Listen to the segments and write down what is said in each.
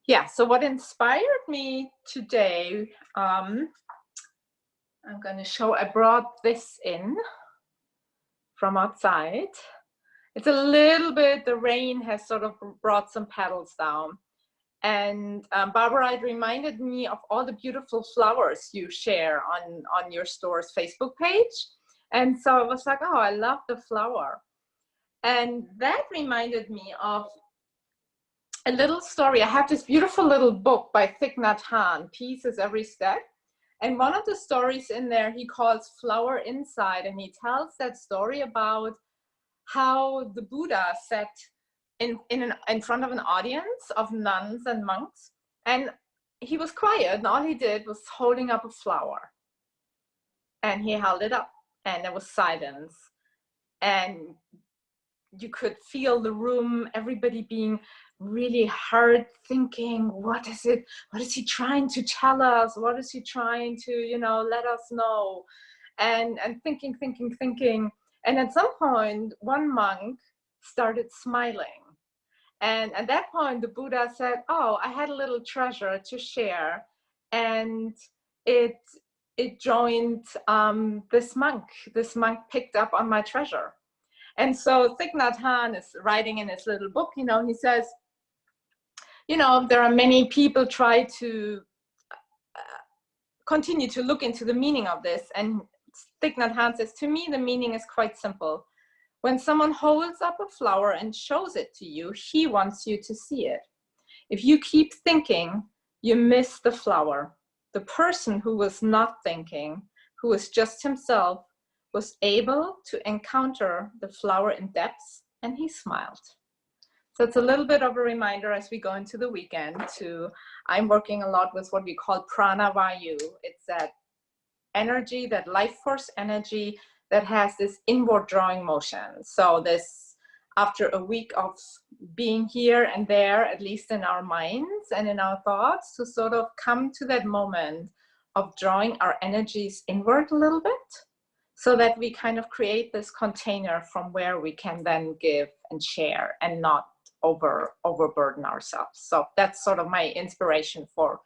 Yeah, so what inspired me today, I'm going to show, I brought this in from outside. It's a little bit, the rain has sort of brought some petals down. And Barbara, it reminded me of all the beautiful flowers you share on your store's Facebook page. And so I was like, oh, I love the flower. And that reminded me of a little story. I have this beautiful little book by Thich Nhat Hanh, Peace is Every Step. And one of the stories in there he calls Flower Inside. And he tells that story about how the Buddha sat in front of an audience of nuns and monks. And he was quiet, and all he did was holding up a flower. And he held it up, and there was silence. And you could feel the room, everybody being really hard, thinking, what is it? What is he trying to tell us? What is he trying to, let us know? And thinking. And at some point, one monk started smiling. And at that point, the Buddha said, oh, I had a little treasure to share. And it joined this monk. This monk picked up on my treasure. And so Thich Nhat Hanh is writing in his little book, he says, there are many people try to continue to look into the meaning of this. And Thich Nhat Hanh says, to me, the meaning is quite simple. When someone holds up a flower and shows it to you, he wants you to see it. If you keep thinking, you miss the flower. The person who was not thinking, who was just himself, was able to encounter the flower in depth, and he smiled. So it's a little bit of a reminder as we go into the weekend I'm working a lot with what we call prana vayu. It's that energy, that life force energy that has this inward drawing motion. So this, after a week of being here and there, at least in our minds and in our thoughts, to sort of come to that moment of drawing our energies inward a little bit, so that we kind of create this container from where we can then give and share and not overburden ourselves. So that's sort of my inspiration for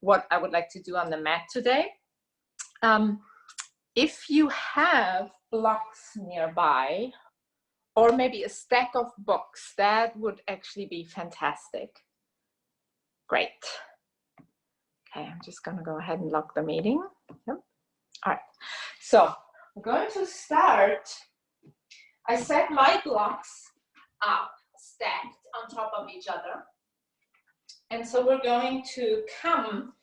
what I would like to do on the mat today. If you have blocks nearby, or maybe a stack of books, that would actually be fantastic. Great. Okay, I'm just going to go ahead and lock the meeting. Yep. All right. So I'm going to start. I set my blocks up, stacked on top of each other. And so we're going to come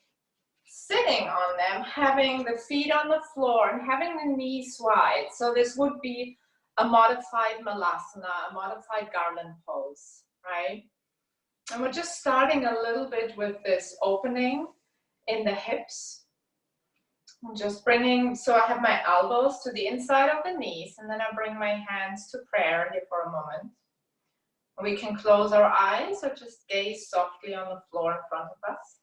sitting on them, having the feet on the floor and having the knees wide. So this would be a modified malasana, a modified garland pose, right? And we're just starting a little bit with this opening in the hips. I'm just bringing, so I have my elbows to the inside of the knees, and then I bring my hands to prayer here for a moment. We can close our eyes or just gaze softly on the floor in front of us.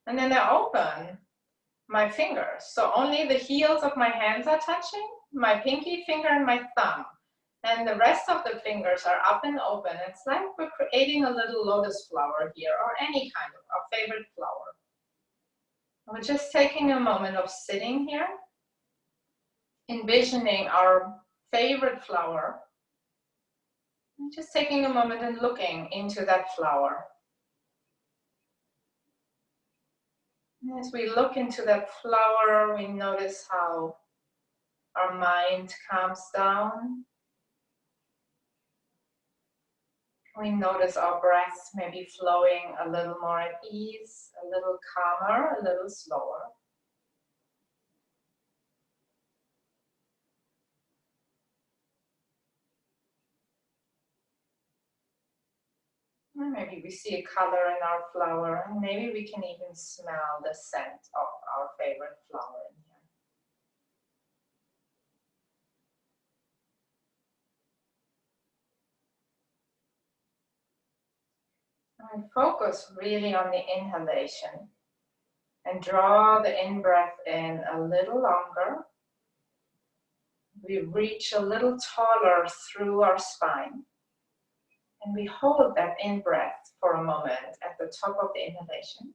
And then I open my fingers. So only the heels of my hands are touching, my pinky finger and my thumb. And the rest of the fingers are up and open. It's like we're creating a little lotus flower here, or any kind of our favorite flower. We're just taking a moment of sitting here, envisioning our favorite flower, and just taking a moment and looking into that flower. And as we look into that flower, we notice how our mind calms down. We notice our breath maybe flowing a little more at ease, a little calmer, a little slower. And maybe we see a color in our flower, and maybe we can even smell the scent of our favorite flower in here. And focus really on the inhalation and draw the in-breath in a little longer. We reach a little taller through our spine. And we hold that in-breath for a moment at the top of the inhalation.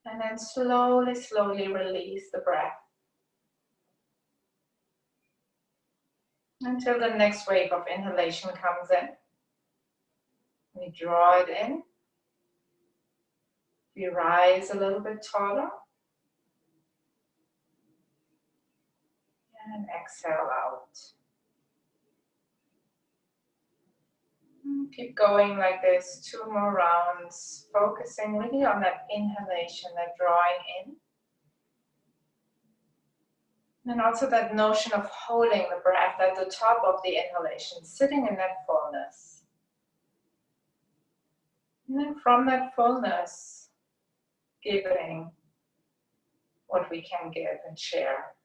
And then slowly, slowly release the breath until the next wave of inhalation comes in. We draw it in. We rise a little bit taller. And exhale out. Keep going like this, 2 more rounds, focusing really on that inhalation, that drawing in. And also that notion of holding the breath at the top of the inhalation, sitting in that fullness. And then from that fullness, giving what we can give and share.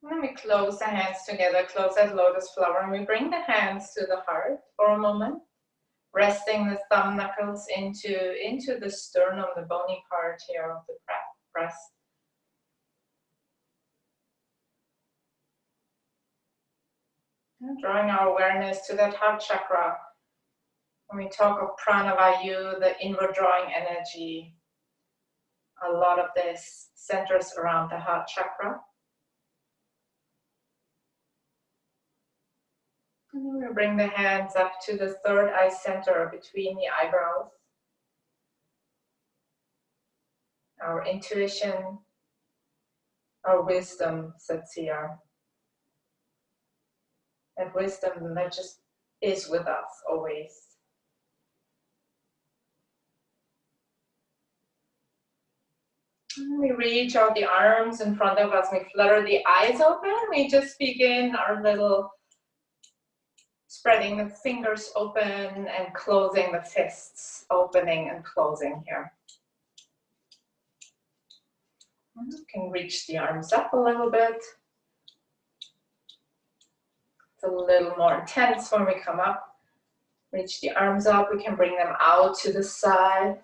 And then we close the hands together, close that lotus flower, and we bring the hands to the heart for a moment, resting the thumb knuckles into the sternum, the bony part here of the breast. And drawing our awareness to that heart chakra. When we talk of pranavayu, the inward drawing energy, a lot of this centers around the heart chakra. And we bring the hands up to the third eye center between the eyebrows. Our intuition, our wisdom sits here. That wisdom that just is with us always. We reach out the arms in front of us. We flutter the eyes open. We just begin our little spreading the fingers open and closing the fists, opening and closing here. You can reach the arms up a little bit. It's a little more intense when we come up. Reach the arms up. We can bring them out to the side.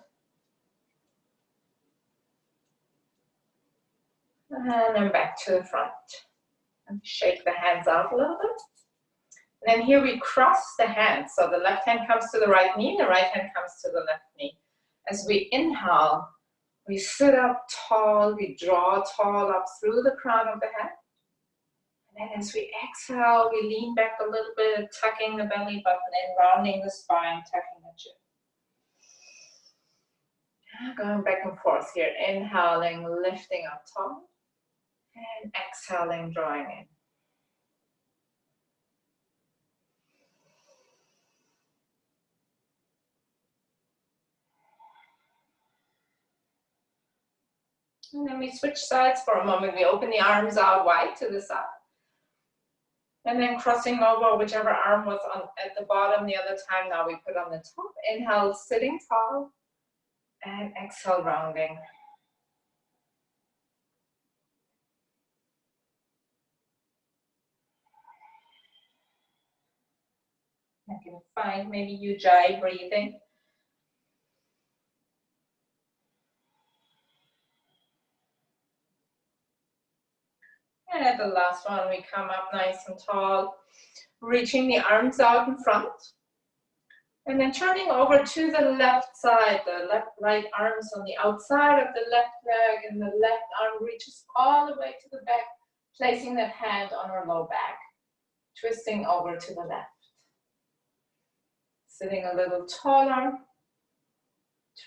And then back to the front. And shake the hands out a little bit. And then here we cross the hands. So the left hand comes to the right knee, the right hand comes to the left knee. As we inhale, we sit up tall, we draw tall up through the crown of the head. And then as we exhale, we lean back a little bit, tucking the belly button in, rounding the spine, tucking the chin. Going back and forth here, inhaling, lifting up tall, and exhaling, drawing in. And then we switch sides for a moment. We open the arms out wide to the side. And then crossing over whichever arm was on at the bottom the other time. Now we put on the top. Inhale, sitting tall. And exhale, rounding. You can find maybe Ujjayi breathing. And at the last one, we come up nice and tall, reaching the arms out in front. And then turning over to the left side, the right arms on the outside of the left leg, and the left arm reaches all the way to the back, placing that hand on our low back, twisting over to the left. Sitting a little taller,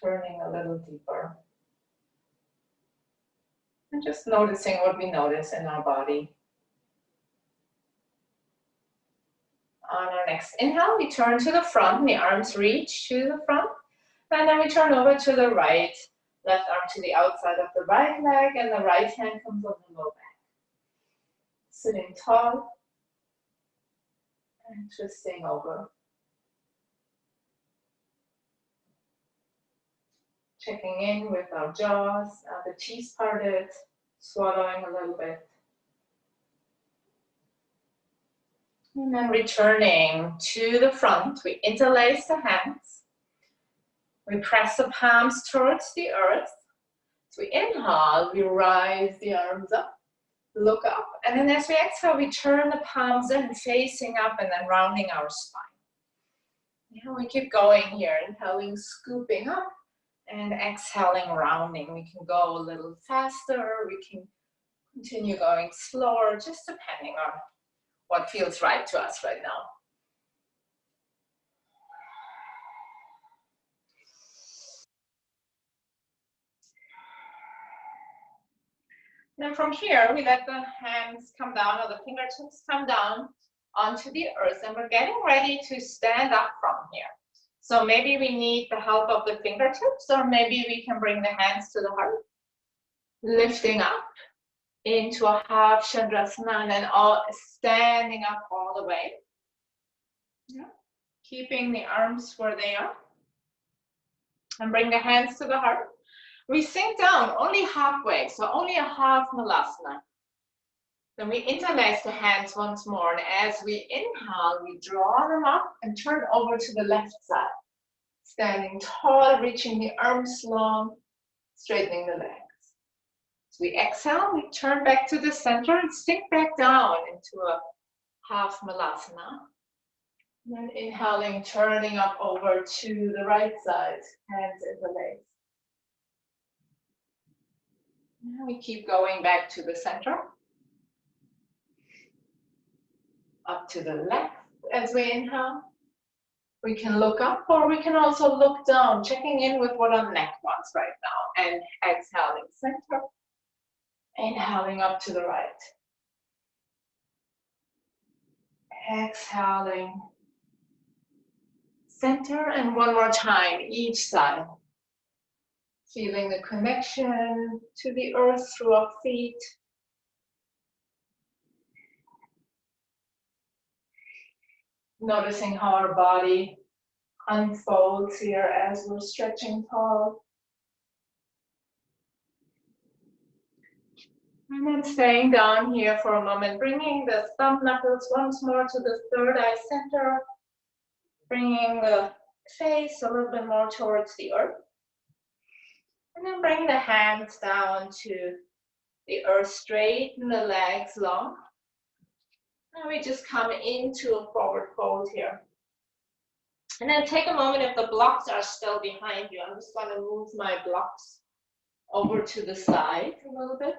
turning a little deeper. And just noticing what we notice in our body. On our next inhale, we turn to the front, the arms reach to the front. And then we turn over to the right, left arm to the outside of the right leg, and the right hand comes on the low back. Sitting tall and twisting over. Checking in with our jaws, the teeth parted, swallowing a little bit. And then returning to the front, we interlace the hands. We press the palms towards the earth. So we inhale, we rise the arms up, look up. And then as we exhale, we turn the palms in, facing up and then rounding our spine. Yeah, we keep going here, inhaling, scooping up, and exhaling, rounding. We can go a little faster, we can continue going slower, just depending on what feels right to us right now. Then from here, we let the hands come down, or the fingertips come down onto the earth, and we're getting ready to stand up from here. So maybe we need the help of the fingertips, or maybe we can bring the hands to the heart, lifting up into a half Chandrasana, and then all standing up all the way. Yeah. Keeping the arms where they are. And bring the hands to the heart. We sink down only halfway, so only a half Malasana. Then we interlace the hands once more, and as we inhale, we draw them up and turn over to the left side. Standing tall, reaching the arms long, straightening the legs. As we exhale, we turn back to the center and sink back down into a half Malasana. And then inhaling, turning up over to the right side, hands interlaced. Now we keep going back to the center. Up to the left as we inhale. We can look up, or we can also look down, checking in with what our neck wants right now. And exhaling center. Inhaling up to the right. Exhaling center, and one more time, each side. Feeling the connection to the earth through our feet. Noticing how our body unfolds here as we're stretching tall. And then staying down here for a moment, bringing the thumb knuckles once more to the third eye center. Bringing the face a little bit more towards the earth. And then bring the hands down to the earth, straighten the legs long. And we just come into a forward fold here. And then take a moment, if the blocks are still behind you, I'm just going to move my blocks over to the side a little bit.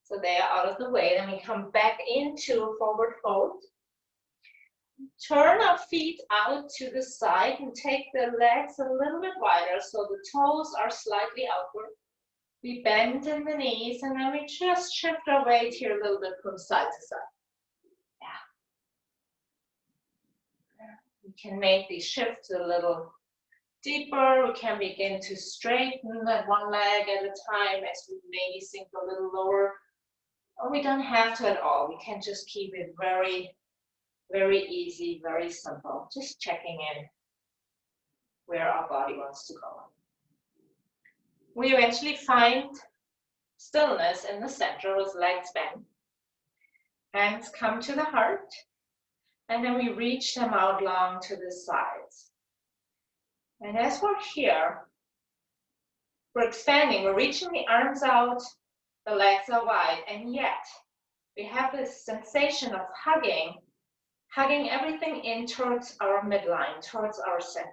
So they are out of the way. Then we come back into a forward fold. Turn our feet out to the side and take the legs a little bit wider so the toes are slightly outward. We bend in the knees, and then we just shift our weight here a little bit from side to side. We can make these shifts a little deeper. We can begin to straighten that one leg at a time as we maybe sink a little lower. Or we don't have to at all. We can just keep it very, very easy, very simple. Just checking in where our body wants to go. We eventually find stillness in the center with legs bent. Hands come to the heart. And then we reach them out long to the sides. And as we're here, we're expanding, we're reaching the arms out, the legs are wide, and yet we have this sensation of hugging everything in towards our midline, towards our center.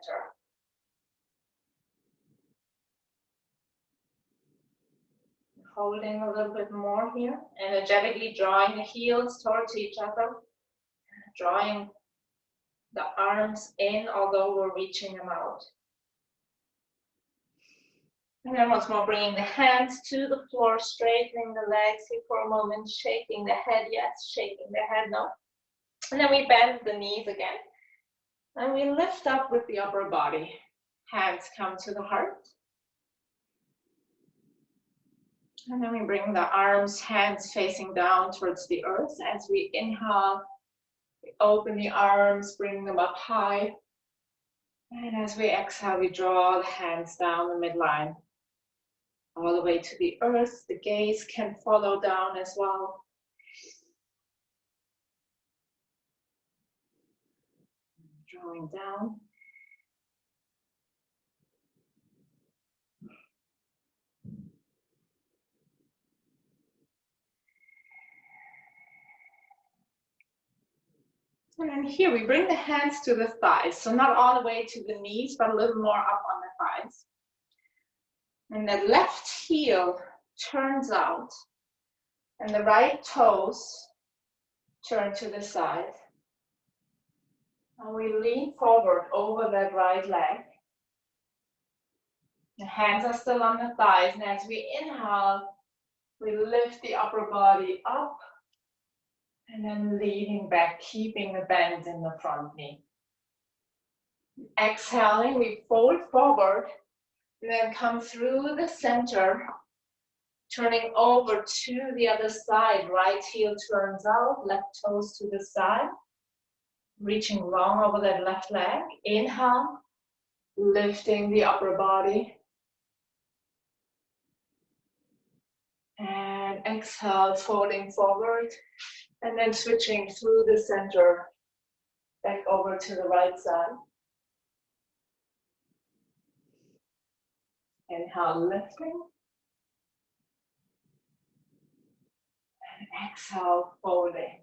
Holding a little bit more here, energetically drawing the heels towards each other. Drawing the arms in, although we're reaching them out. And then once more, bringing the hands to the floor, straightening the legs here for a moment, shaking the head, yes, shaking the head, no. And then we bend the knees again. And we lift up with the upper body. Hands come to the heart. And then we bring the arms, hands facing down towards the earth as we inhale. We open the arms, bring them up high. And as we exhale, we draw the hands down the midline. All the way to the earth. The gaze can follow down as well. Going down. And then here we bring the hands to the thighs. So not all the way to the knees, but a little more up on the thighs. And the left heel turns out. And the right toes turn to the side. And we lean forward over that right leg. The hands are still on the thighs. And as we inhale, we lift the upper body up. And then leaning back, keeping the bend in the front knee. Exhaling, we fold forward. And then come through the center. Turning over to the other side. Right heel turns out, left toes to the side. Reaching long over that left leg. Inhale, lifting the upper body. And exhale, folding forward. And then switching through the center, back over to the right side. Inhale, lifting. And exhale, folding.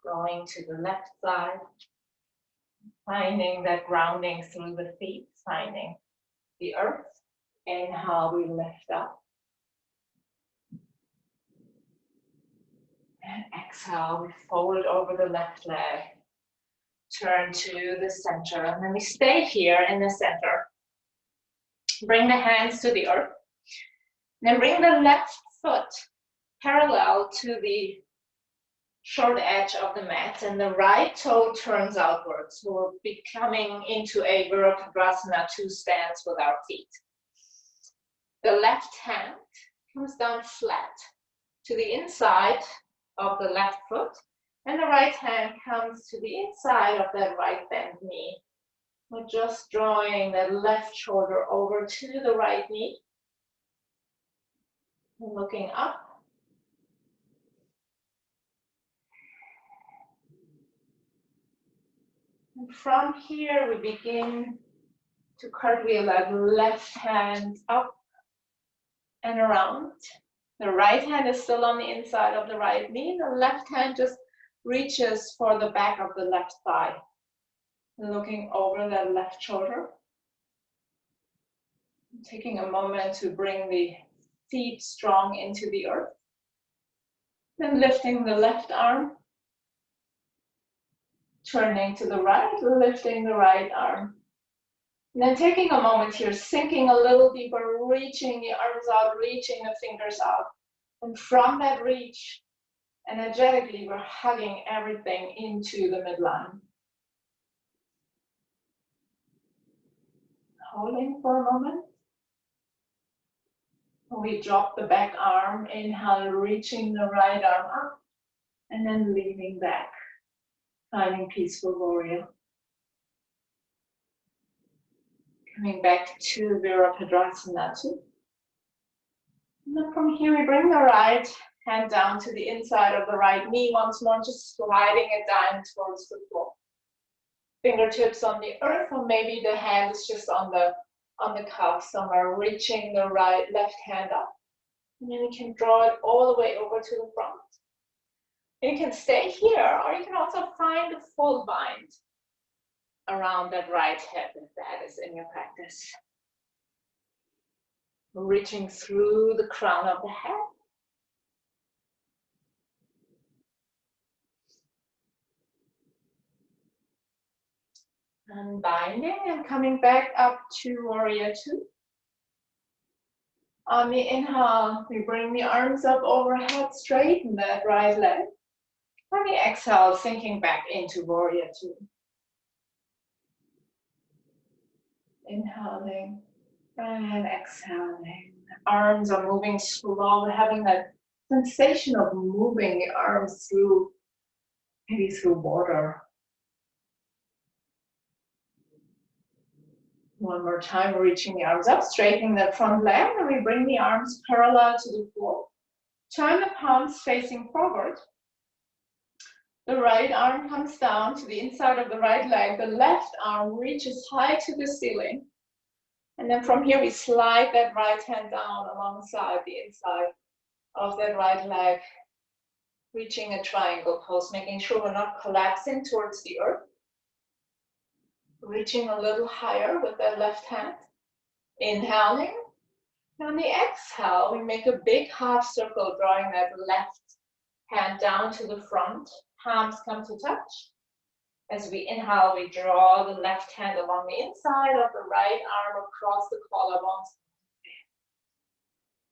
Going to the left side. Finding that grounding through the feet, finding the earth. Inhale, we lift up. And exhale, we fold over the left leg. Turn to the center, and then we stay here in the center. Bring the hands to the earth. Then bring the left foot parallel to the short edge of the mat, and the right toe turns outwards. So we're becoming into a Virabhadrasana 2 stance with our feet. The left hand comes down flat to the inside of the left foot, and the right hand comes to the inside of that right bent knee. We're just drawing that left shoulder over to the right knee. Looking up. And from here, we begin to cartwheel that left hand up and around. The right hand is still on the inside of the right knee. The left hand just reaches for the back of the left thigh. Looking over that left shoulder. Taking a moment to bring the feet strong into the earth. Then lifting the left arm. Turning to the right, lifting the right arm. And then taking a moment here, sinking a little deeper, reaching the arms out, reaching the fingers out. And from that reach, energetically, we're hugging everything into the midline. Holding for a moment. We drop the back arm, inhale, reaching the right arm up, and then leaning back, finding peaceful warrior. Coming back to Virabhadrasana 2. And then from here, we bring the right hand down to the inside of the right knee once more, just sliding it down towards the floor. Fingertips on the earth, or maybe the hand is just on the cuff somewhere, reaching the left hand up. And then you can draw it all the way over to the front. You can stay here, or you can also find a full bind around that right hip if that is in your practice. Reaching through the crown of the head. Unbinding and coming back up to Warrior 2. On the inhale, we bring the arms up overhead, straighten that right leg. On the exhale, sinking back into Warrior 2. Inhaling and exhaling. Arms are moving slow, having that sensation of moving the arms through, maybe through water. One more time, reaching the arms up, straightening the front leg, and we bring the arms parallel to the floor. Turn the palms facing forward. The right arm comes down to the inside of the right leg. The left arm reaches high to the ceiling. And then from here, we slide that right hand down alongside the inside of that right leg, reaching a triangle pose, making sure we're not collapsing towards the earth. Reaching a little higher with that left hand. Inhaling. On the exhale, we make a big half circle, drawing that left hand down to the front. Palms come to touch. As we inhale, we draw the left hand along the inside of the right arm across the collarbones.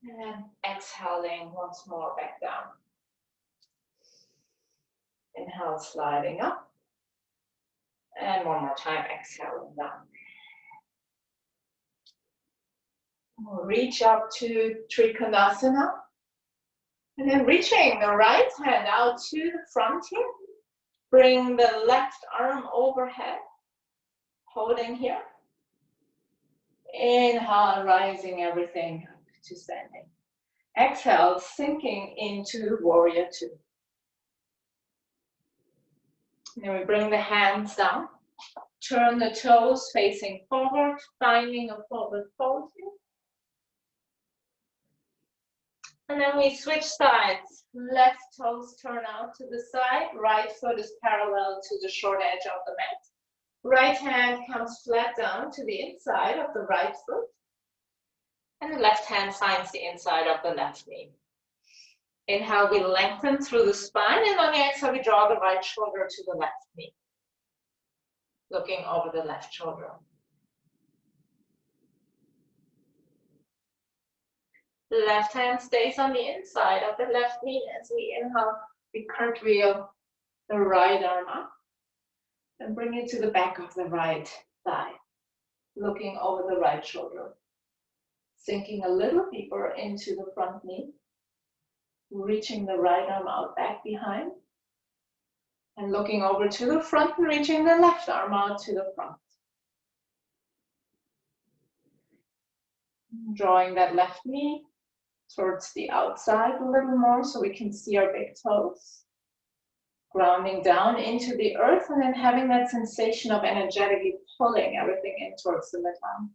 And then exhaling once more back down. Inhale, sliding up. And one more time, exhaling down. We'll reach up to Trikonasana. And then reaching the right hand out to the front here. Bring the left arm overhead. Holding here. Inhale, rising everything up to standing. Exhale, sinking into Warrior Two. Then we bring the hands down. Turn the toes facing forward, finding a forward fold here. And then we switch sides. Left toes turn out to the side. Right foot is parallel to the short edge of the mat. Right hand comes flat down to the inside of the right foot. And the left hand finds the inside of the left knee. Inhale, we lengthen through the spine. And on the exhale, we draw the right shoulder to the left knee. Looking over the left shoulder. The left hand stays on the inside of the left knee. As we inhale, we cartwheel the right arm up and bring it to the back of the right thigh, looking over the right shoulder. Sinking a little deeper into the front knee, reaching the right arm out back behind, and looking over to the front and reaching the left arm out to the front. Drawing that left knee towards the outside a little more so we can see our big toes. Grounding down into the earth and then having that sensation of energetically pulling everything in towards the midline.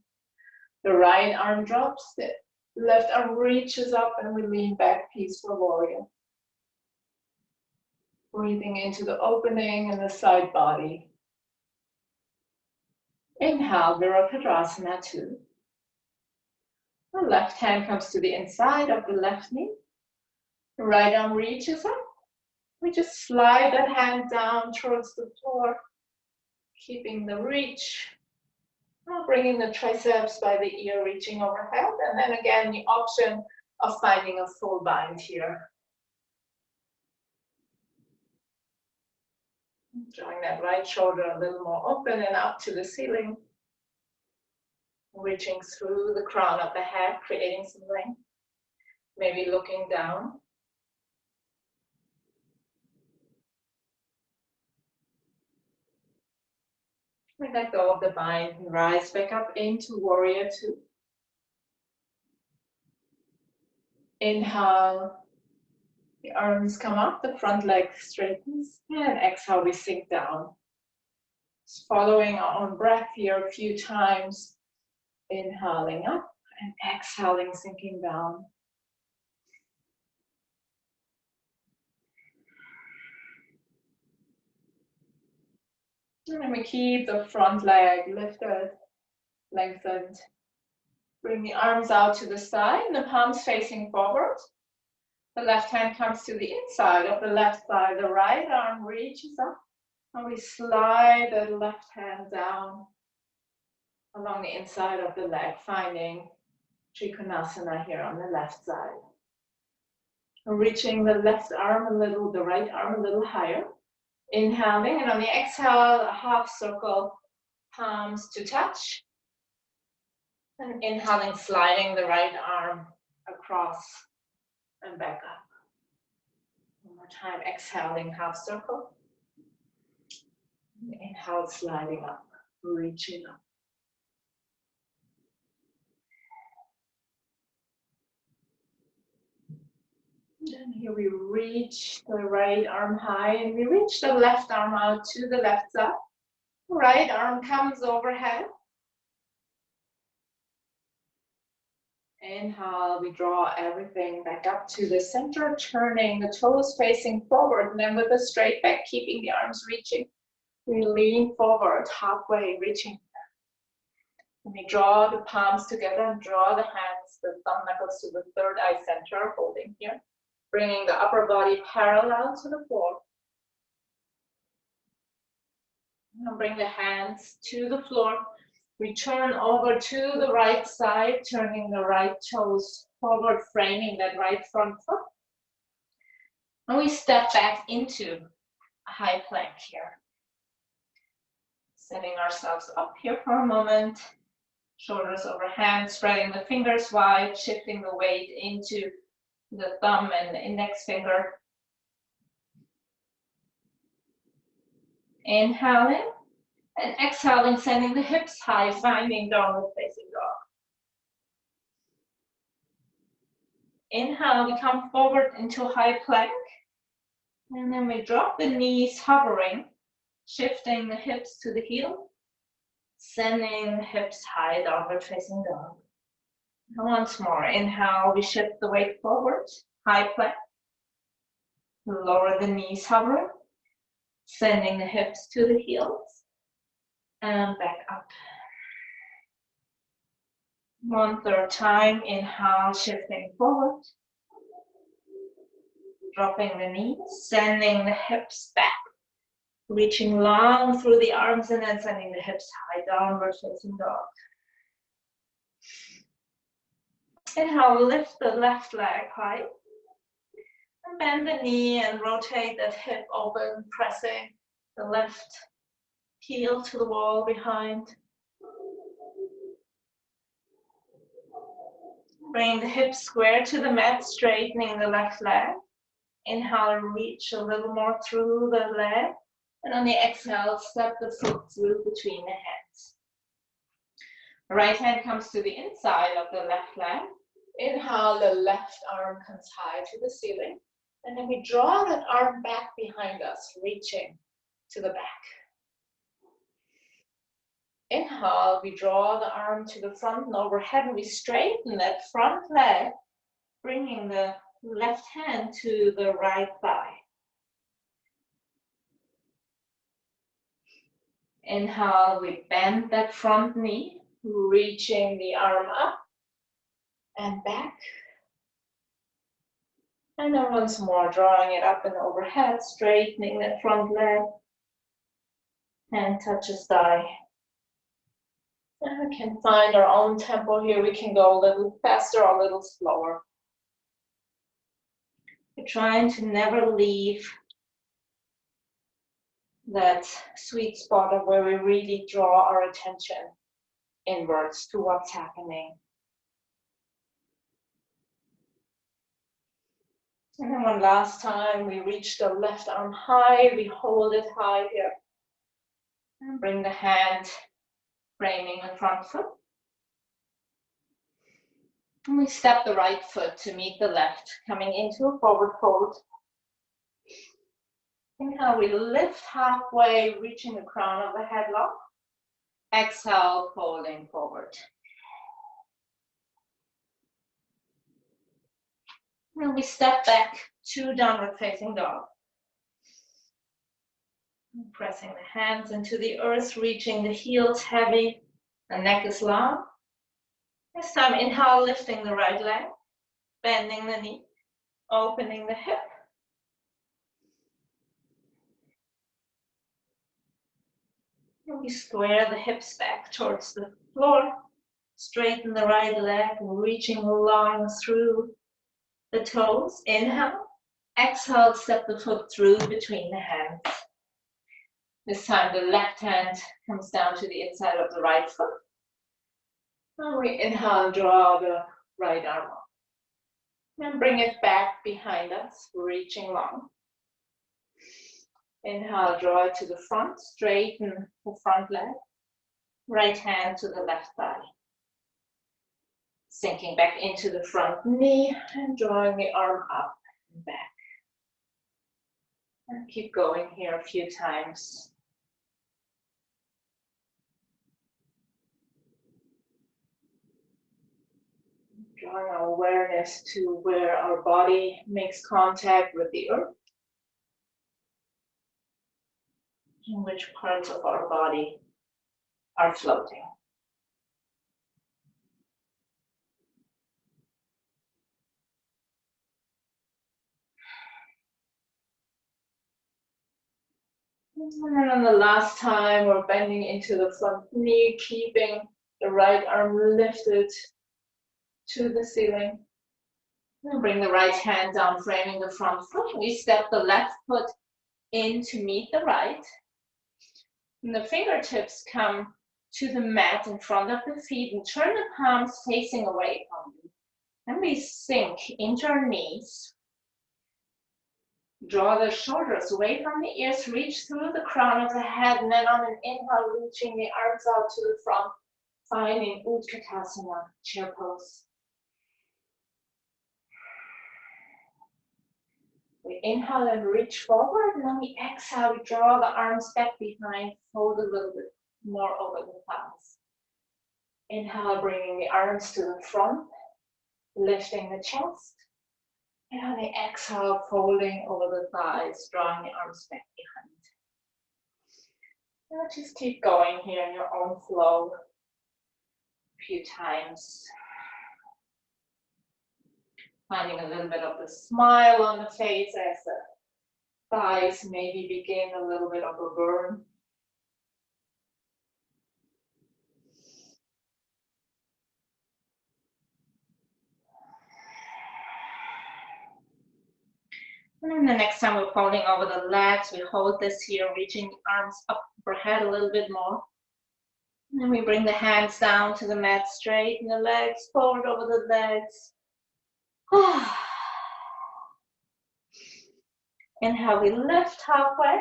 The right arm drops, the left arm reaches up and we lean back, peaceful warrior. Breathing into the opening in the side body. Inhale, Virabhadrasana 2. The left hand comes to the inside of the left knee. The right arm reaches up. We just slide that hand down towards the floor, keeping the reach. Bringing the triceps by the ear, reaching overhead. And then again, the option of finding a full bind here. Drawing that right shoulder a little more open and up to the ceiling. Reaching through the crown of the head, creating some length. Maybe looking down. We let go of the bind and rise back up into Warrior Two. Inhale, the arms come up, the front leg straightens, and exhale, we sink down. Just following our own breath here a few times. Inhaling up and exhaling, sinking down. And then we keep the front leg lifted, lengthened. Bring the arms out to the side and the palms facing forward. The left hand comes to the inside of the left thigh. The right arm reaches up and we slide the left hand down along the inside of the leg, finding Trikonasana here on the left side. Reaching the left arm a little, the right arm a little higher. Inhaling, and on the exhale, a half circle, palms to touch. And inhaling, sliding the right arm across and back up. One more time, exhaling, half circle. Inhale, sliding up, reaching up. And here we reach the right arm high and we reach the left arm out to the left side. Right arm comes overhead. Inhale, we draw everything back up to the center, turning the toes facing forward, and then with a straight back, keeping the arms reaching. We lean forward, halfway reaching. And we draw the palms together and draw the hands, the thumb knuckles to the third eye center, holding here. Bringing the upper body parallel to the floor. And bring the hands to the floor. We turn over to the right side, turning the right toes forward, framing that right front foot. And we step back into a high plank here. Setting ourselves up here for a moment. Shoulders overhand, spreading the fingers wide, shifting the weight into the thumb and the index finger. Inhaling and exhaling, sending the hips high, finding downward facing dog. Inhale, we come forward into high plank. And then we drop the knees, hovering, shifting the hips to the heel, sending the hips high, downward facing dog. And once more, inhale, we shift the weight forward, high plank. Lower the knees, hovering, sending the hips to the heels, and back up. One third time, inhale, shifting forward. Dropping the knees, sending the hips back. Reaching long through the arms and then sending the hips high, downward facing dog. Inhale, lift the left leg high. And bend the knee and rotate that hip open, pressing the left heel to the wall behind. Bring the hips square to the mat, straightening the left leg. Inhale, reach a little more through the leg. And on the exhale, step the foot through between the hands. The right hand comes to the inside of the left leg. Inhale, the left arm comes high to the ceiling. And then we draw that arm back behind us, reaching to the back. Inhale, we draw the arm to the front and overhead, and we straighten that front leg, bringing the left hand to the right thigh. Inhale, we bend that front knee, reaching the arm up and back. And then once more, drawing it up and overhead, straightening that front leg. Hand touches thigh. And we can find our own tempo here. We can go a little faster or a little slower. We're trying to never leave that sweet spot of where we really draw our attention inwards to what's happening. And then one last time, we reach the left arm high, we hold it high here. And bring the hand framing the front foot. And we step the right foot to meet the left, coming into a forward fold. Inhale, we lift halfway, reaching the crown of the headlock. Exhale, folding forward. And we step back to downward facing dog. Pressing the hands into the earth, reaching the heels heavy, the neck is long. This time, inhale, lifting the right leg, bending the knee, opening the hip. And we square the hips back towards the floor, straighten the right leg, reaching long through the toes. Inhale, exhale, step the foot through between the hands. This time the left hand comes down to the inside of the right foot. And we inhale, draw the right arm up. And bring it back behind us, reaching long. Inhale, draw it to the front, straighten the front leg. Right hand to the left thigh. Sinking back into the front knee and drawing the arm up and back. And keep going here a few times. Drawing our awareness to where our body makes contact with the earth. And which parts of our body are floating. And then on the last time, we're bending into the front knee, keeping the right arm lifted to the ceiling. And bring the right hand down, framing the front foot. We step the left foot in to meet the right. And the fingertips come to the mat in front of the feet and turn the palms facing away from you. And we sink into our knees. Draw the shoulders away from the ears, reach through the crown of the head, and then on an inhale, reaching the arms out to the front, finding Utkatasana, chair pose. We inhale and reach forward, and then we exhale, we draw the arms back behind, fold a little bit more over the thighs. Inhale, bringing the arms to the front, lifting the chest. And on the exhale, folding over the thighs, drawing the arms back behind. Now just keep going here in your own flow a few times. Finding a little bit of the smile on the face as the thighs maybe begin a little bit of a burn. And then the next time we're folding over the legs, we hold this here, reaching the arms up overhead a little bit more. And then we bring the hands down to the mat, straighten the legs, forward over the legs. Inhale, we lift halfway.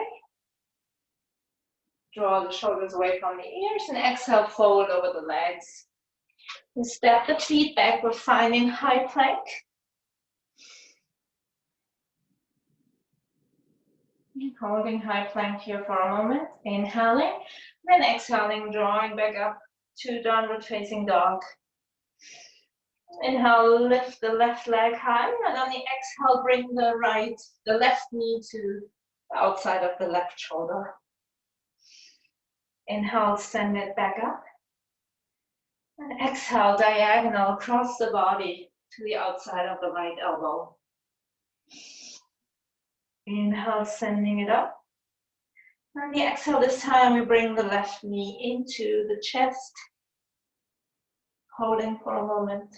Draw the shoulders away from the ears and exhale, fold over the legs. And step the feet back, we're finding high plank. Holding high plank here for a moment, inhaling, then exhaling, drawing back up to downward facing dog. Inhale, lift the left leg high, and on the exhale, bring the left knee to the outside of the left shoulder. Inhale, send it back up. And exhale, diagonal across the body to the outside of the right elbow. Inhale, sending it up. On the exhale, this time we bring the left knee into the chest. Holding for a moment.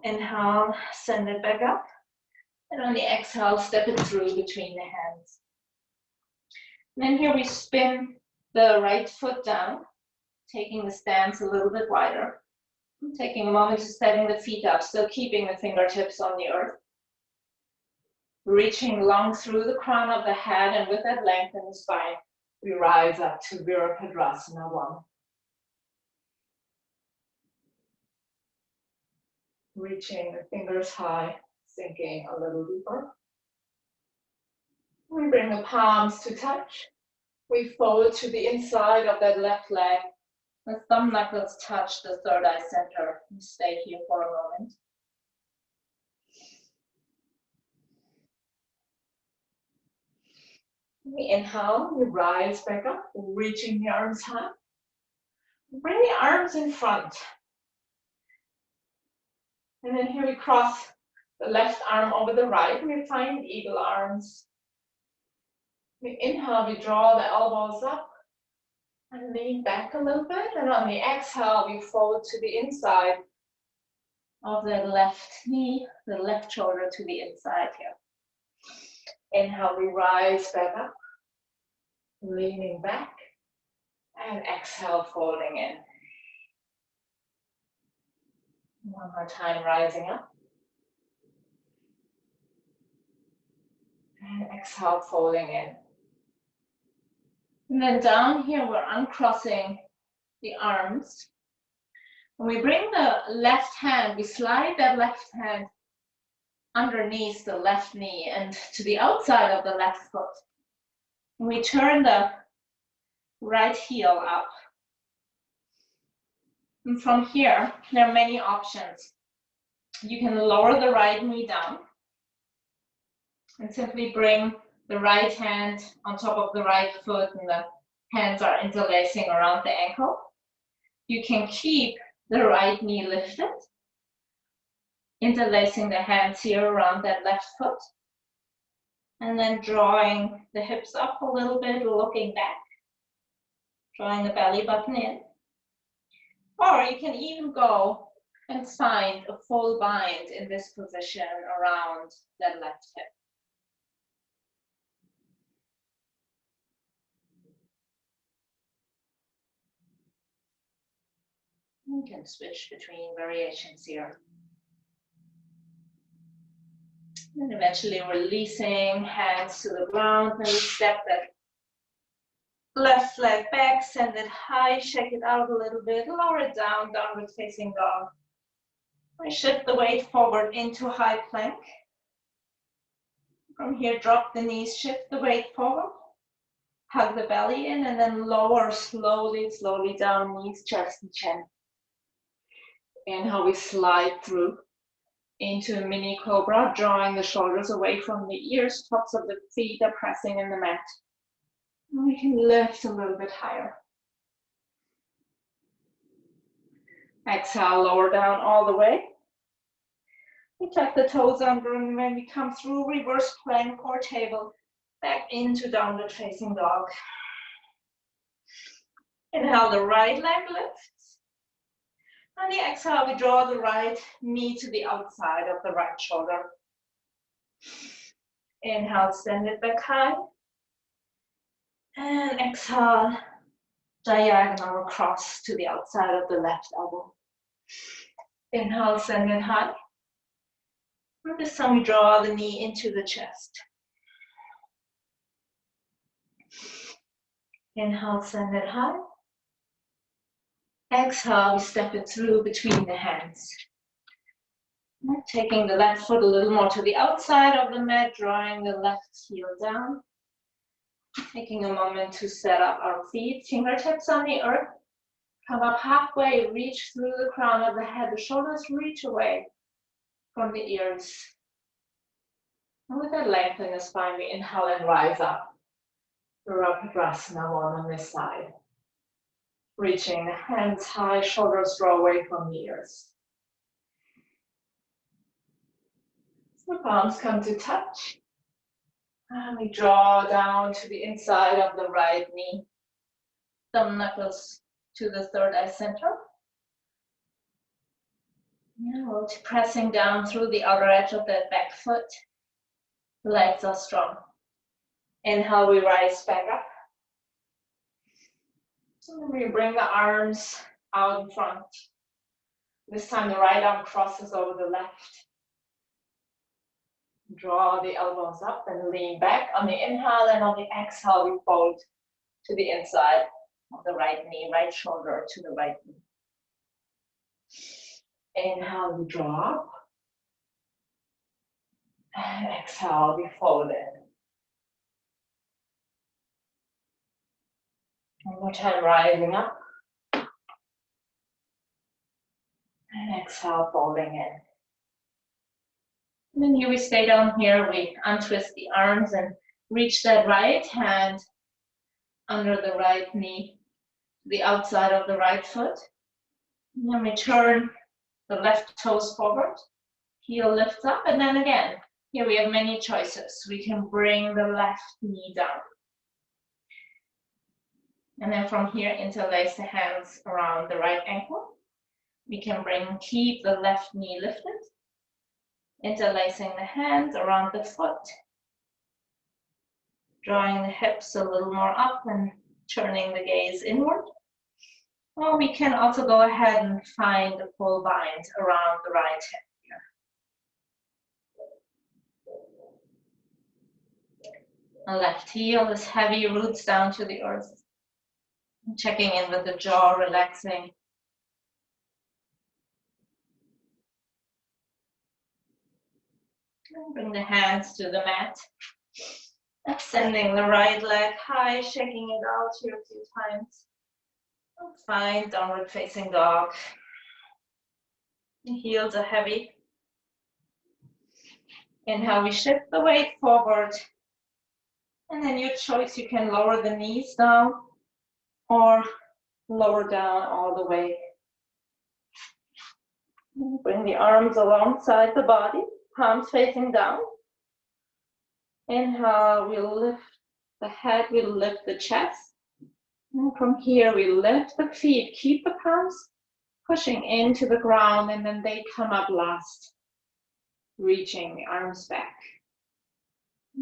Inhale, send it back up. And on the exhale, step it through between the hands. And then here we spin the right foot down, taking the stance a little bit wider. Taking a moment to setting the feet up, still keeping the fingertips on the earth. Reaching long through the crown of the head, and with that length in the spine, we rise up to Virabhadrasana 1. Reaching the fingers high, sinking a little deeper. We bring the palms to touch. We fold to the inside of that left leg. The thumb knuckles touch the third eye center. We stay here for a moment. We inhale, we rise back up, reaching the arms high. Bring the arms in front. And then here we cross the left arm over the right. We find eagle arms. We inhale, we draw the elbows up and lean back a little bit. And on the exhale, we fold to the inside of the left knee, the left shoulder to the inside here. Inhale, we rise back up, leaning back, and exhale, folding in. One more time, rising up. And exhale, folding in. And then down here, we're uncrossing the arms. When we bring the left hand, we slide that left hand underneath the left knee and to the outside of the left foot. We turn the right heel up. And from here, there are many options. You can lower the right knee down and simply bring the right hand on top of the right foot, and the hands are interlacing around the ankle. You can keep the right knee lifted, interlacing the hands here around that left foot, and then drawing the hips up a little bit, looking back, drawing the belly button in. Or you can even go and find a full bind in this position around that left hip. You can switch between variations here. And eventually releasing hands to the ground, and we step that left leg back, send it high, shake it out a little bit, lower it down, downward facing dog. We shift the weight forward into high plank. From here, drop the knees, shift the weight forward, hug the belly in, and then lower slowly, slowly down, knees, chest, and chin. Inhale, we slide through into a mini cobra, drawing the shoulders away from the ears, tops of the feet are pressing in the mat. And we can lift a little bit higher. Exhale, lower down all the way. We tuck the toes under, and when we come through reverse plank or table, back into downward facing dog. Inhale, the right leg lifts. On the exhale, we draw the right knee to the outside of the right shoulder. Inhale, send it back high. And exhale, diagonal across to the outside of the left elbow. Inhale, send it high. And this time we draw the knee into the chest. Inhale, send it high. Exhale, we step it through between the hands. Taking the left foot a little more to the outside of the mat, drawing the left heel down. Taking a moment to set up our feet, fingertips on the earth. Come up halfway, reach through the crown of the head. The shoulders reach away from the ears. And with that length in the spine, we inhale and rise up. Virabhadrasana on this side. Reaching the hands high, shoulders draw away from the ears. The palms come to touch. And we draw down to the inside of the right knee. Thumb knuckles to the third eye center. Now pressing down through the outer edge of that back foot. Legs are strong. Inhale, we rise back up. So we bring the arms out in front. This time the right arm crosses over the left. Draw the elbows up and lean back on the inhale, and on the exhale we fold to the inside of the right knee, right shoulder to the right knee. Inhale, we draw up. And exhale, we fold in. One more time, rising up. And exhale, folding in. And then here we stay down here, we untwist the arms and reach that right hand under the right knee, the outside of the right foot. And then we turn the left toes forward, heel lifts up, and then again, here we have many choices. We can bring the left knee down. And then from here, interlace the hands around the right ankle. We can keep the left knee lifted. Interlacing the hands around the foot. Drawing the hips a little more up and turning the gaze inward. Or we can also go ahead and find a full bind around the right hip here. The left heel is heavy, roots down to the earth. Checking in with the jaw, relaxing. Bring the hands to the mat. Extending the right leg high, shaking it out here a few times. Fine, downward facing dog. The heels are heavy. Inhale, we shift the weight forward. And then your choice, you can lower the knees down or lower down all the way. Bring the arms alongside the body, palms facing down. Inhale, we lift the head, we lift the chest. And from here, we lift the feet, keep the palms pushing into the ground, and then they come up last, reaching the arms back.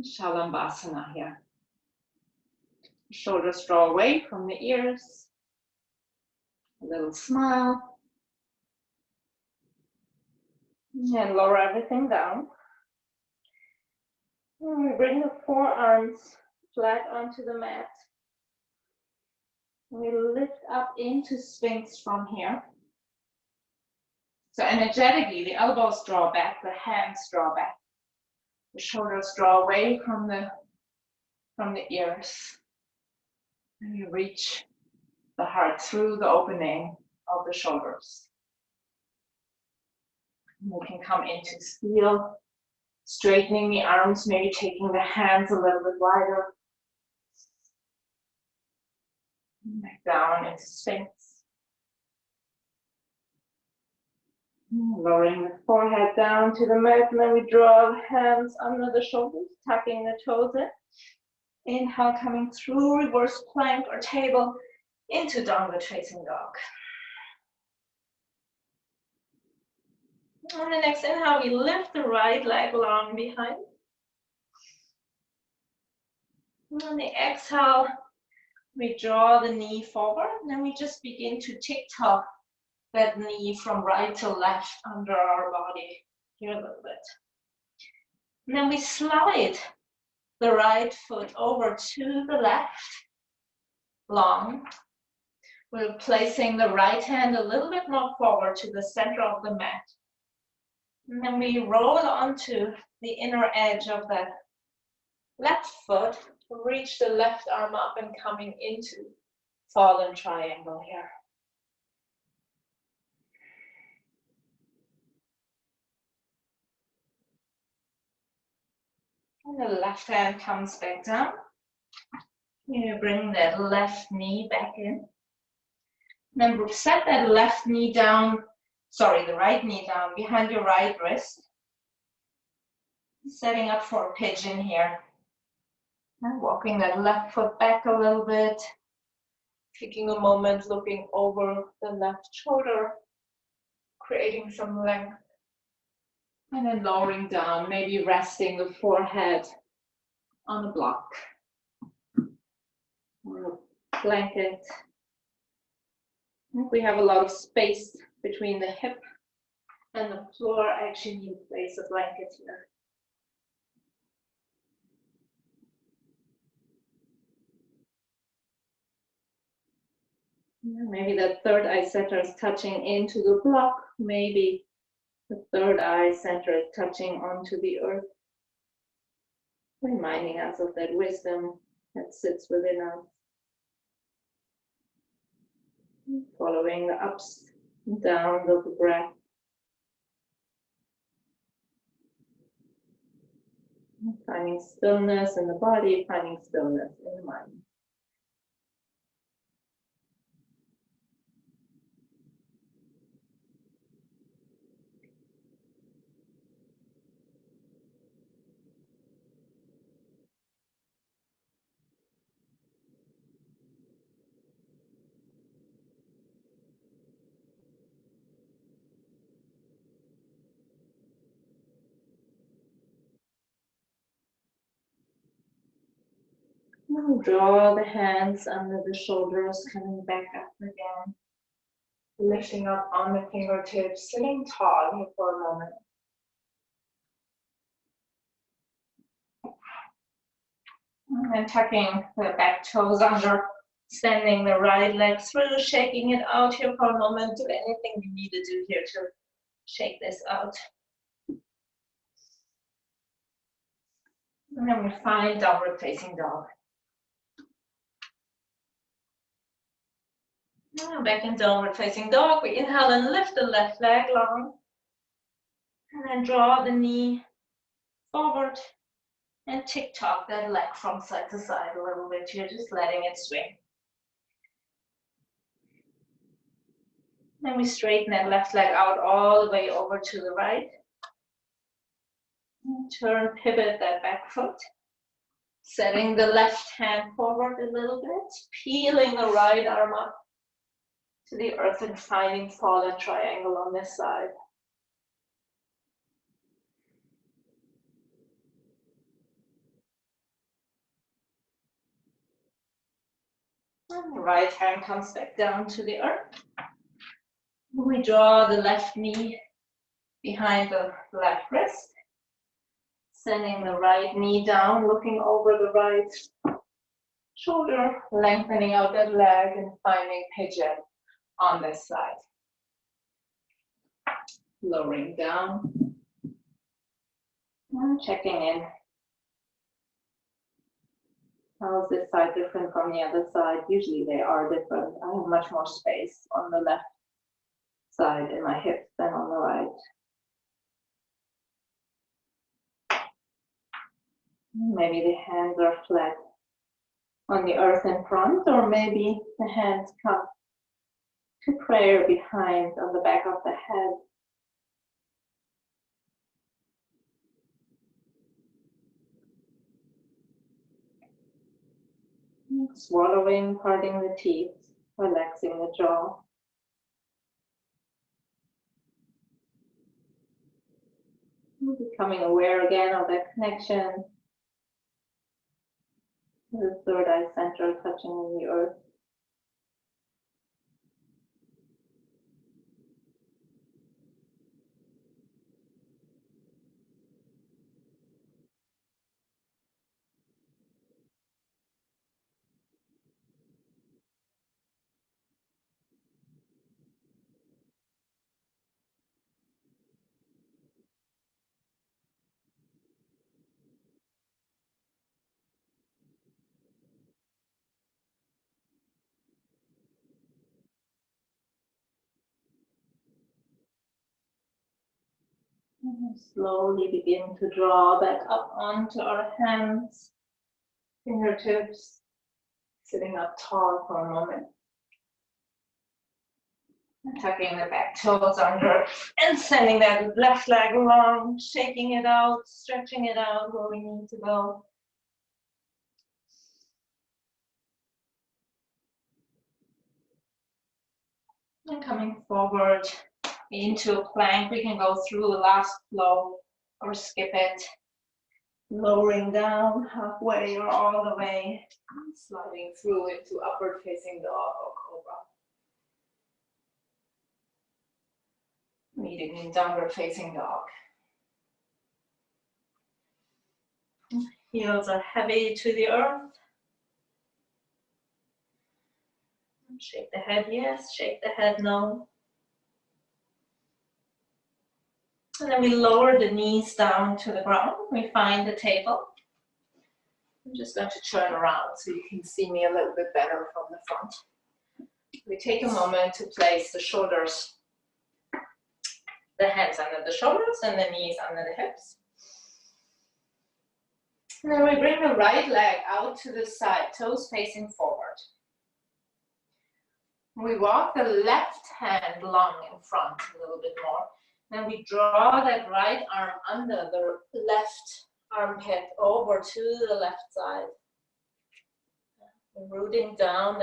Shalabhasana here. Shoulders draw away from the ears. A little smile. And lower everything down. And we bring the forearms flat onto the mat. We lift up into Sphinx from here. So energetically, the elbows draw back, the hands draw back. The shoulders draw away from the ears. And you reach the heart through the opening of the shoulders. And you can come into seal, straightening the arms, maybe taking the hands a little bit wider. Back down into Sphinx. Lowering the forehead down to the mat, and then we draw the hands under the shoulders, tucking the toes in. Inhale, coming through reverse plank or table into downward facing dog. On the next inhale, we lift the right leg long behind. On the exhale, we draw the knee forward, and then we just begin to tick-tock that knee from right to left under our body here a little bit. And then we slide the right foot over to the left, long. We're placing the right hand a little bit more forward to the center of the mat. And then we roll onto the inner edge of the left foot, reach the left arm up and coming into fallen triangle here. And the left hand comes back down. You bring that left knee back in. Then set that left knee down, the right knee down behind your right wrist. Setting up for a pigeon here. And walking that left foot back a little bit. Taking a moment, looking over the left shoulder, creating some length. And then lowering down, maybe resting the forehead on a block or a blanket. We have a lot of space between the hip and the floor. I actually need to place a blanket here. Maybe that third eye center is touching into the block. Maybe the third eye center is touching onto the earth, reminding us of that wisdom that sits within us. Following the ups and downs of the breath. Finding stillness in the body, finding stillness in the mind. Now draw the hands under the shoulders, coming back up again. Lifting up on the fingertips, sitting tall here for a moment. And then tucking the back toes under, extending the right leg through, shaking it out here for a moment. Do anything you need to do here to shake this out. And then we find downward facing dog. Now back in downward facing dog, we inhale and lift the left leg long. And then draw the knee forward and tick-tock that leg from side to side a little bit here, just letting it swing. Then we straighten that left leg out all the way over to the right. And turn, pivot that back foot. Setting the left hand forward a little bit, peeling the right arm up to the earth and finding fallen triangle on this side. And the right hand comes back down to the earth. We draw the left knee behind the left wrist. Sending the right knee down, looking over the right shoulder, lengthening out that leg and finding pigeon on this side. Lowering down and checking in. How is this side different from the other side? Usually they are different. I have much more space on the left side in my hips than on the right. Maybe the hands are flat on the earth in front, or maybe the hands come to prayer behind on the back of the head. Swallowing, parting the teeth, relaxing the jaw. Becoming aware again of that connection. The third eye center touching in the earth. And slowly begin to draw back up onto our hands, fingertips, sitting up tall for a moment. And tucking the back toes under and sending that left leg along, shaking it out, stretching it out where we need to go. And coming forward into a plank, we can go through the last flow or skip it. Lowering down halfway or all the way, sliding through into upward facing dog or cobra. Meeting in downward facing dog. Heels are heavy to the earth. Shake the head yes, shake the head no. And then we lower the knees down to the ground. We find the table. I'm just going to turn around so you can see me a little bit better from the front. We take a moment to place the shoulders, the hands under the shoulders and the knees under the hips. And then we bring the right leg out to the side, toes facing forward. We walk the left hand long in front a little bit more. Then we draw that right arm under the left armpit over to the left side. And rooting down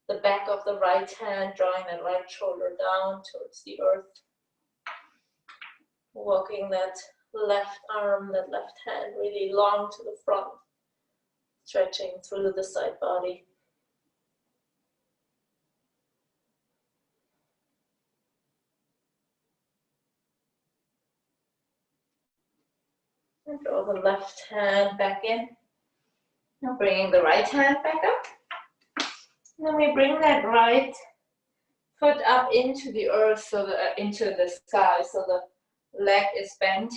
the back of the right hand, drawing that right shoulder down towards the earth. Walking that left arm, that left hand really long to the front. Stretching through the side body. And draw the left hand back in. Now bringing the right hand back up. And then we bring that right foot up into the earth, so into the sky, so the leg is bent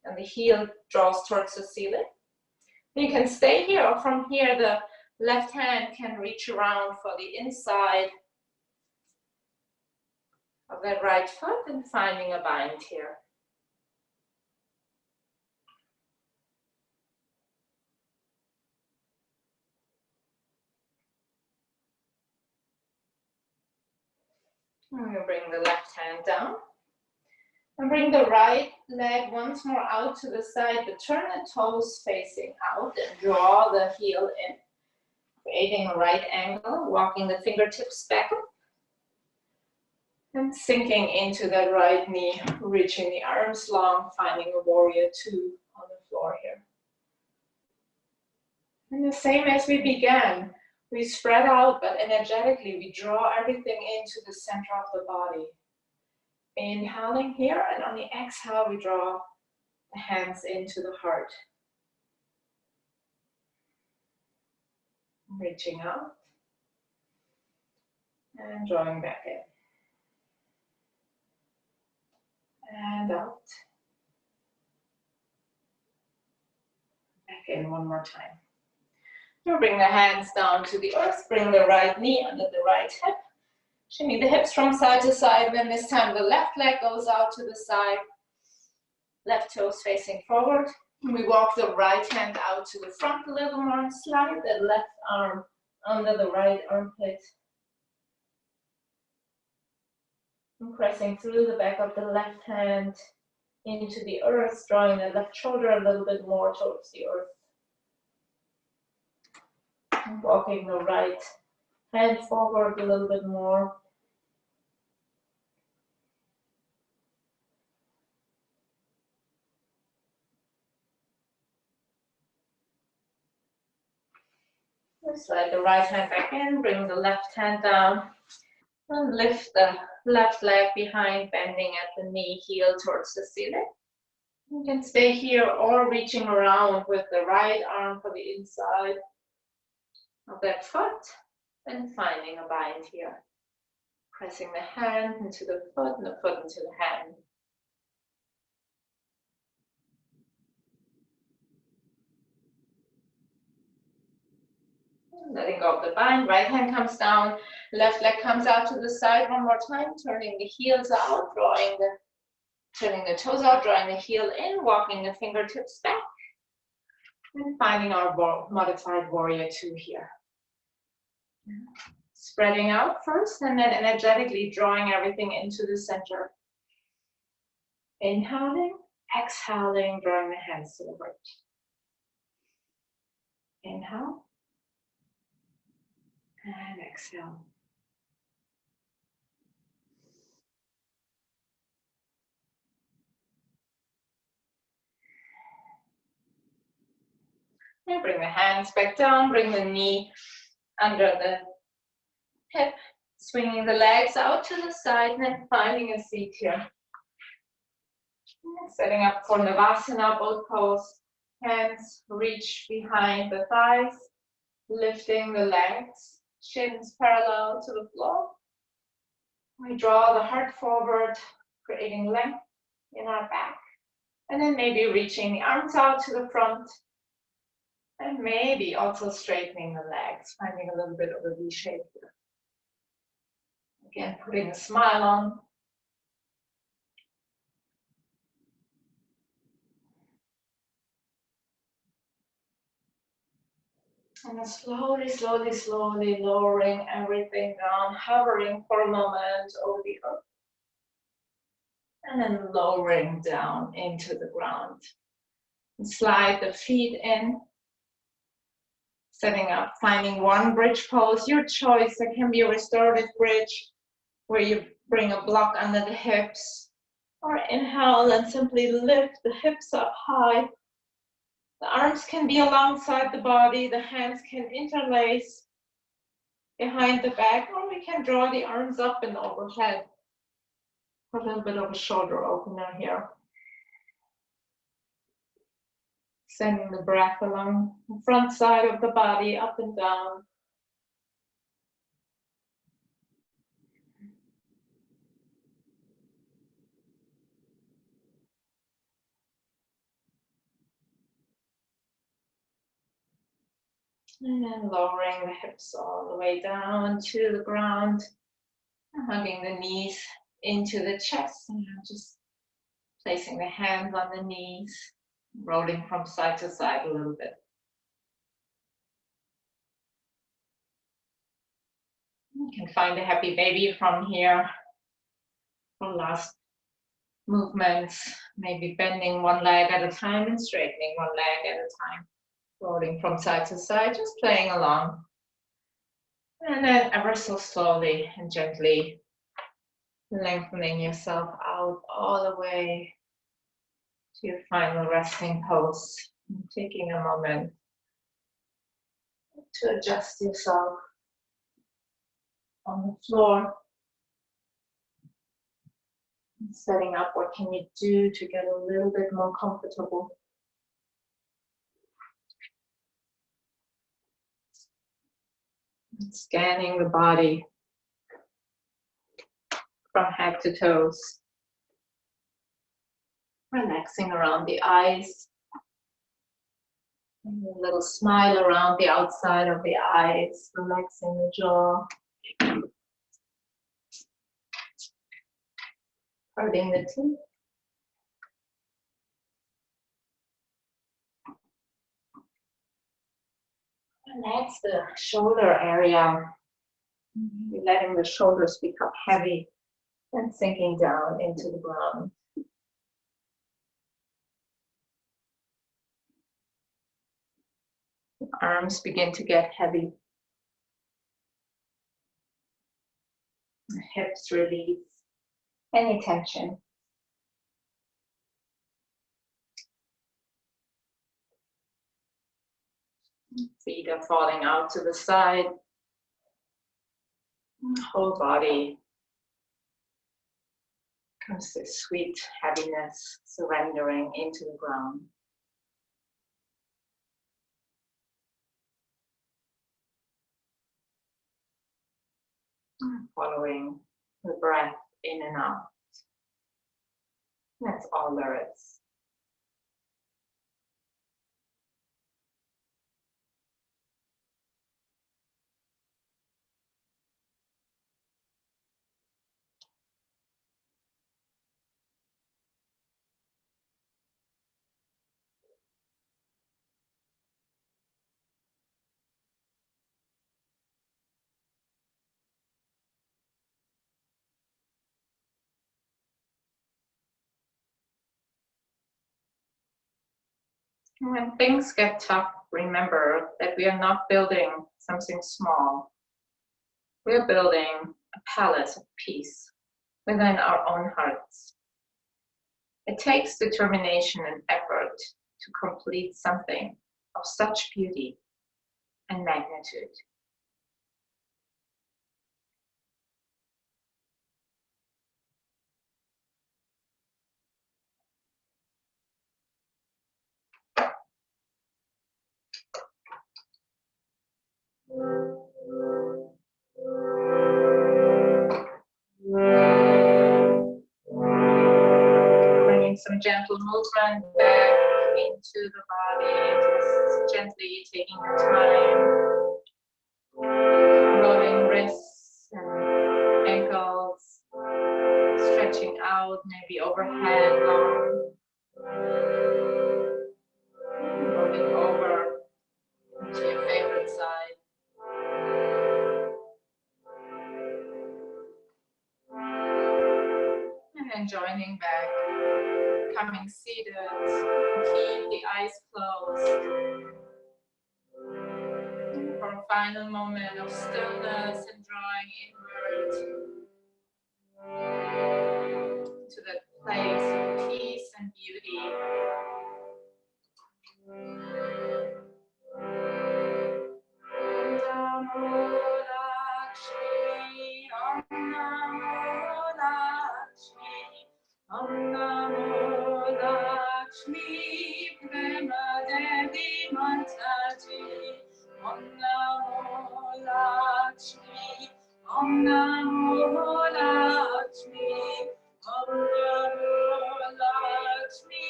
and the heel draws towards the ceiling. You can stay here, or from here the left hand can reach around for the inside of that right foot and finding a bind here. And we bring the left hand down. And bring the right leg once more out to the side, but turn the toes facing out and draw the heel in, creating a right angle, walking the fingertips back and sinking into that right knee, reaching the arms long, finding a warrior two on the floor here. And the same as we began, we spread out, but energetically we draw everything into the center of the body. Inhaling here, and on the exhale we draw the hands into the heart. Reaching out and drawing back in. And out. Back in one more time. Now bring the hands down to the earth. Bring the right knee under the right hip. Shimmy the hips from side to side. Then this time the left leg goes out to the side. Left toes facing forward. We walk the right hand out to the front a little more and slide the left arm under the right armpit. And pressing through the back of the left hand into the earth, drawing the left shoulder a little bit more towards the earth. And walking the right hand forward a little bit more. Slide the right hand back in, bring the left hand down, and lift the left leg behind, bending at the knee, heel towards the ceiling. You can stay here or reaching around with the right arm for the inside of that foot and finding a bind here. Pressing the hand into the foot and the foot into the hand. Letting go of the bind, right hand comes down, left leg comes out to the side one more time, turning the heels out, turning the toes out, drawing the heel in, walking the fingertips back, and finding our modified warrior two here. Spreading out first, and then energetically drawing everything into the center. Inhaling, exhaling, drawing the hands to the right. Inhale. And exhale. And bring the hands back down, bring the knee under the hip, swinging the legs out to the side and then finding a seat here. Setting up for Navasana, both pose. Hands reach behind the thighs, lifting the legs, shins parallel to the floor. We draw the heart forward, creating length in our back. And then maybe reaching the arms out to the front. And maybe also straightening the legs, finding a little bit of a V shape here. Again, putting a smile on. And then slowly, slowly, slowly lowering everything down, hovering for a moment over the earth. And then lowering down into the ground. And slide the feet in. Setting up, finding one bridge pose, your choice. There can be a restorative bridge where you bring a block under the hips. Or inhale and simply lift the hips up high. The arms can be alongside the body, the hands can interlace behind the back, or we can draw the arms up and overhead. Put a little bit of a shoulder opener here. Sending the breath along the front side of the body, up and down. And then lowering the hips all the way down to the ground, hugging the knees into the chest, and just placing the hands on the knees, rolling from side to side a little bit. You can find a happy baby from here for last movements, maybe bending one leg at a time and straightening one leg at a time, rolling from side to side, just playing along. And then ever so slowly and gently lengthening yourself out all the way to your final resting pose. And taking a moment to adjust yourself on the floor. And setting up what can you do to get a little bit more comfortable. And scanning the body from head to toes. Relaxing around the eyes. And a little smile around the outside of the eyes, relaxing the jaw. Parting the teeth. Relax the shoulder area. You're letting the shoulders become heavy and sinking down into the ground. The arms begin to get heavy. The hips release any tension. Feet are falling out to the side. Whole body comes to sweet heaviness, surrendering into the ground. Following the breath in and out. That's all there is. When things get tough, remember that we are not building something small. We're building a palace of peace within our own hearts. It takes determination and effort to complete something of such beauty and magnitude. Bringing some gentle movement back into the body, just gently taking your time, rolling wrists and ankles, stretching out, maybe overhead long, rolling over to your favorite side. And then joining back, coming seated, keep the eyes closed. For a final moment of stillness and drawing inward to that place of peace and beauty. Om Namo Lakshmi Prema Devi Mataji. Om Namo Lakshmi. Om Namo Lakshmi. Om Namo Lakshmi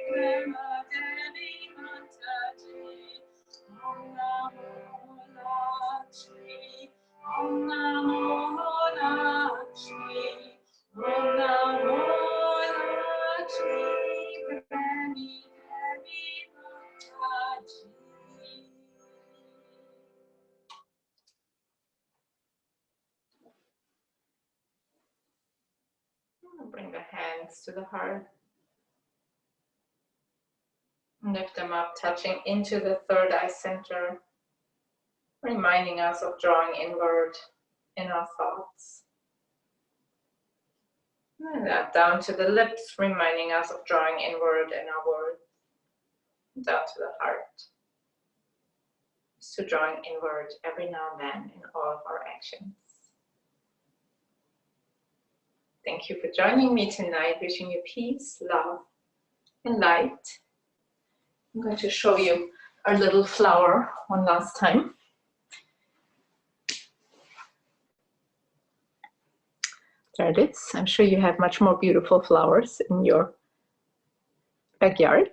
Prema Devi Mataji. Om Namo hands to the heart. Lift them up, touching into the third eye center, reminding us of drawing inward in our thoughts. And that down to the lips, reminding us of drawing inward in our words. Down to the heart. So drawing inward every now and then in all of our actions. Thank you for joining me tonight. Wishing you peace, love, and light. I'm going to show you our little flower one last time. There it is. I'm sure you have much more beautiful flowers in your backyard.